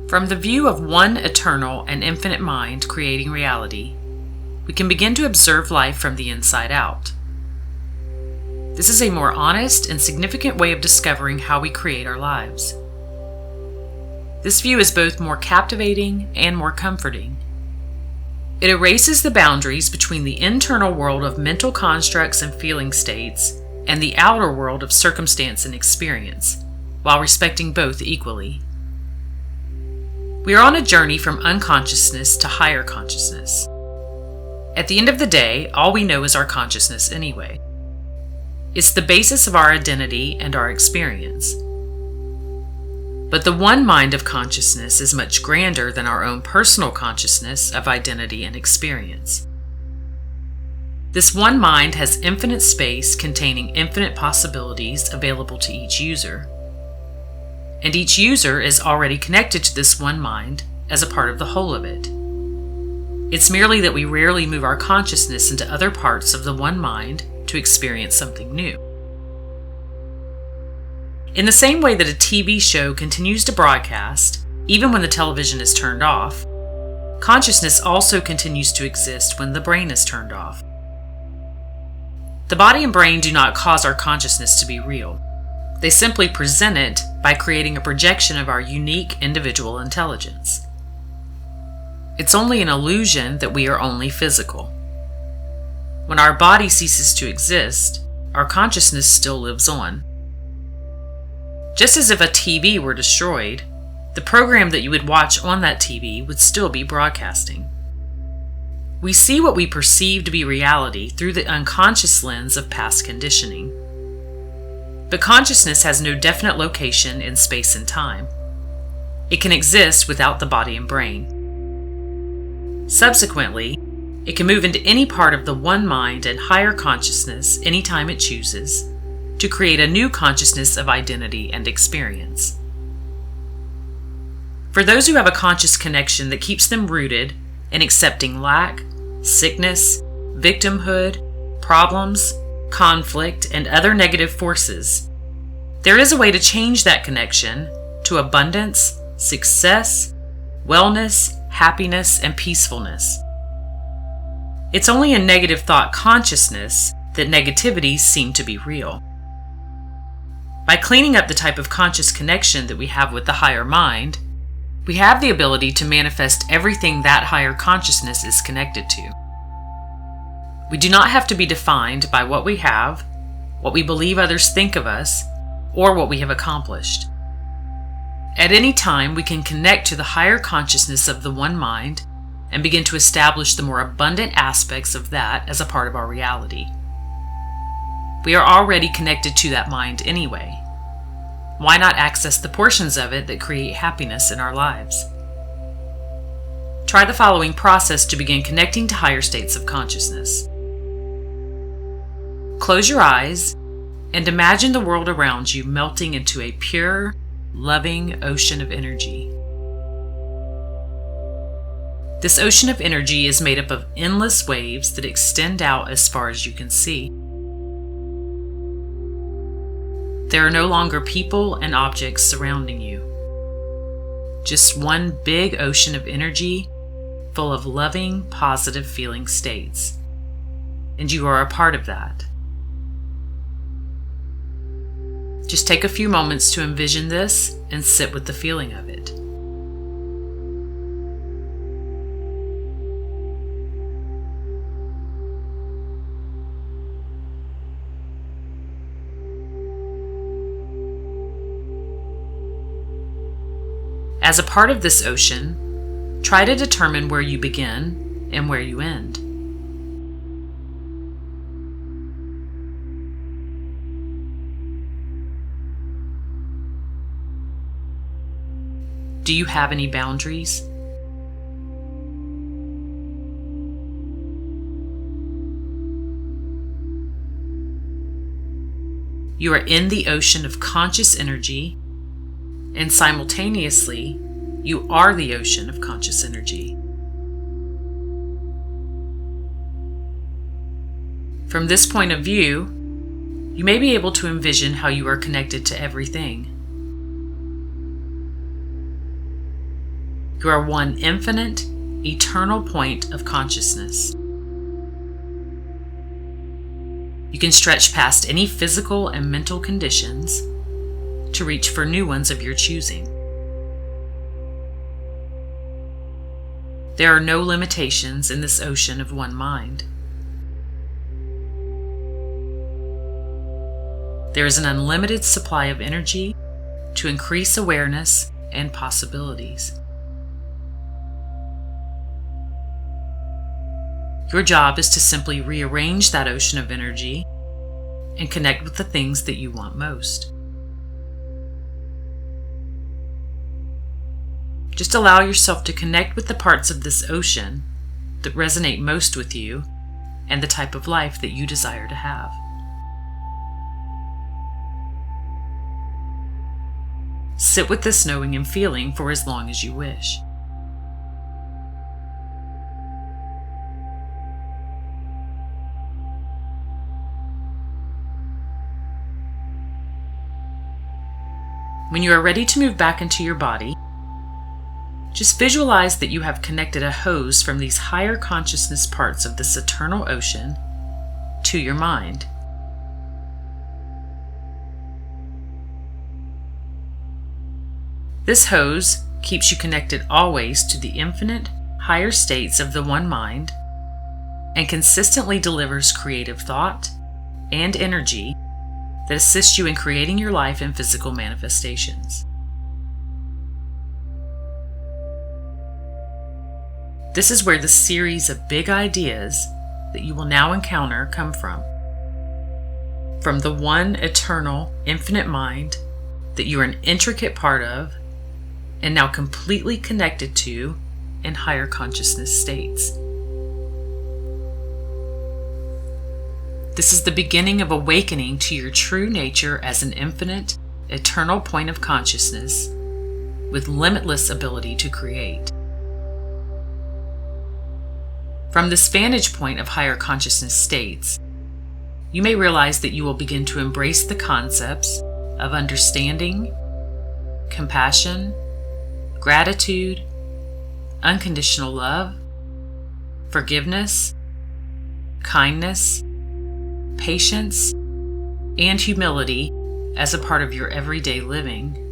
From the view of one eternal and infinite mind creating reality, we can begin to observe life from the inside out. This is a more honest and significant way of discovering how we create our lives. This view is both more captivating and more comforting. It erases the boundaries between the internal world of mental constructs and feeling states and the outer world of circumstance and experience, while respecting both equally. We are on a journey from unconsciousness to higher consciousness. At the end of the day, all we know is our consciousness anyway. It's the basis of our identity and our experience. But the one mind of consciousness is much grander than our own personal consciousness of identity and experience. This one mind has infinite space containing infinite possibilities available to each user. And each user is already connected to this one mind as a part of the whole of it. It's merely that we rarely move our consciousness into other parts of the one mind to experience something new. In the same way that a TV show continues to broadcast, even when the television is turned off, consciousness also continues to exist when the brain is turned off. The body and brain do not cause our consciousness to be real. They simply present it by creating a projection of our unique individual intelligence. It's only an illusion that we are only physical. When our body ceases to exist, our consciousness still lives on. Just as if a TV were destroyed, the program that you would watch on that TV would still be broadcasting. We see what we perceive to be reality through the unconscious lens of past conditioning. But consciousness has no definite location in space and time. It can exist without the body and brain. Subsequently, it can move into any part of the one mind and higher consciousness anytime it chooses to create a new consciousness of identity and experience. For those who have a conscious connection that keeps them rooted in accepting lack, sickness, victimhood, problems, conflict, and other negative forces, there is a way to change that connection to abundance, success, wellness, happiness, and peacefulness. It's only in negative thought consciousness that negativities seem to be real. By cleaning up the type of conscious connection that we have with the higher mind, we have the ability to manifest everything that higher consciousness is connected to. We do not have to be defined by what we have, what we believe others think of us, or what we have accomplished. At any time, we can connect to the higher consciousness of the one mind and begin to establish the more abundant aspects of that as a part of our reality. We are already connected to that mind anyway. Why not access the portions of it that create happiness in our lives? Try the following process to begin connecting to higher states of consciousness. Close your eyes and imagine the world around you melting into a pure, loving ocean of energy. This ocean of energy is made up of endless waves that extend out as far as you can see. There are no longer people and objects surrounding you. Just one big ocean of energy full of loving, positive feeling states. And you are a part of that. Just take a few moments to envision this and sit with the feeling of it. As a part of this ocean, try to determine where you begin and where you end. Do you have any boundaries? You are in the ocean of conscious energy, and simultaneously, you are the ocean of conscious energy. From this point of view, you may be able to envision how you are connected to everything. You are one infinite, eternal point of consciousness. You can stretch past any physical and mental conditions to reach for new ones of your choosing. There are no limitations in this ocean of one mind. There is an unlimited supply of energy to increase awareness and possibilities. Your job is to simply rearrange that ocean of energy and connect with the things that you want most. Just allow yourself to connect with the parts of this ocean that resonate most with you and the type of life that you desire to have. Sit with this knowing and feeling for as long as you wish. When you are ready to move back into your body, just visualize that you have connected a hose from these higher consciousness parts of this eternal ocean to your mind. This hose keeps you connected always to the infinite, higher states of the one mind and consistently delivers creative thought and energy that assists you in creating your life in physical manifestations. This is where the series of big ideas that you will now encounter come from. From the one eternal, infinite mind that you are an intricate part of and now completely connected to in higher consciousness states. This is the beginning of awakening to your true nature as an infinite, eternal point of consciousness with limitless ability to create. From this vantage point of higher consciousness states, you may realize that you will begin to embrace the concepts of understanding, compassion, gratitude, unconditional love, forgiveness, kindness, patience, and humility as a part of your everyday living.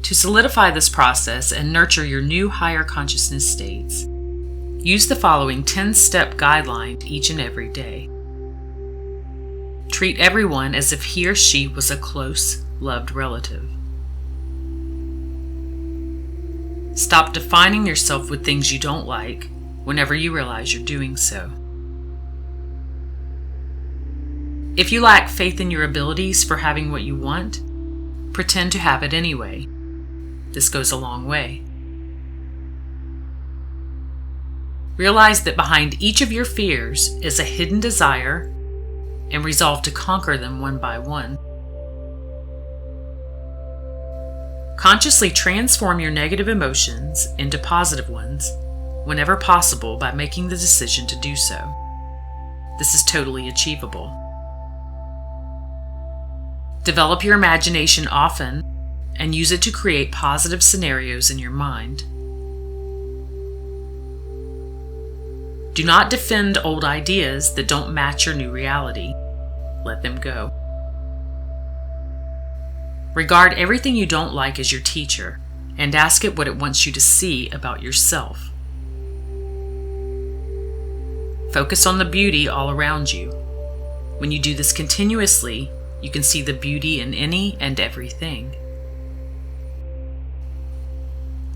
To solidify this process and nurture your new higher consciousness states, use the following 10-step guideline each and every day. Treat everyone as if he or she was a close, loved relative. Stop defining yourself with things you don't like whenever you realize you're doing so. If you lack faith in your abilities for having what you want, pretend to have it anyway. This goes a long way. Realize that behind each of your fears is a hidden desire and resolve to conquer them one by one. Consciously transform your negative emotions into positive ones whenever possible by making the decision to do so. This is totally achievable. Develop your imagination often and use it to create positive scenarios in your mind. Do not defend old ideas that don't match your new reality. Let them go. Regard everything you don't like as your teacher and ask it what it wants you to see about yourself. Focus on the beauty all around you. When you do this continuously, you can see the beauty in any and everything.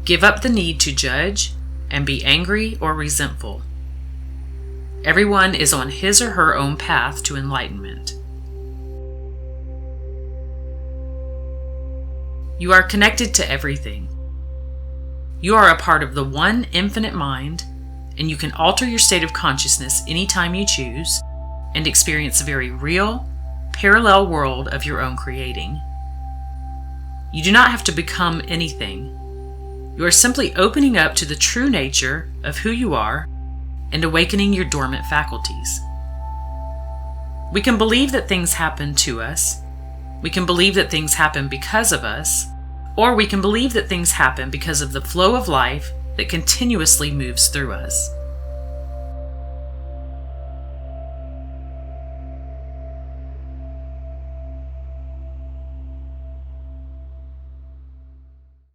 Give up the need to judge and be angry or resentful. Everyone is on his or her own path to enlightenment. You are connected to everything. You are a part of the one infinite mind, and you can alter your state of consciousness anytime you choose and experience a very real, parallel world of your own creating. You do not have to become anything. You are simply opening up to the true nature of who you are and awakening your dormant faculties. We can believe that things happen to us, We can believe that things happen because of us, or we can believe that things happen because of the flow of life that continuously moves through us.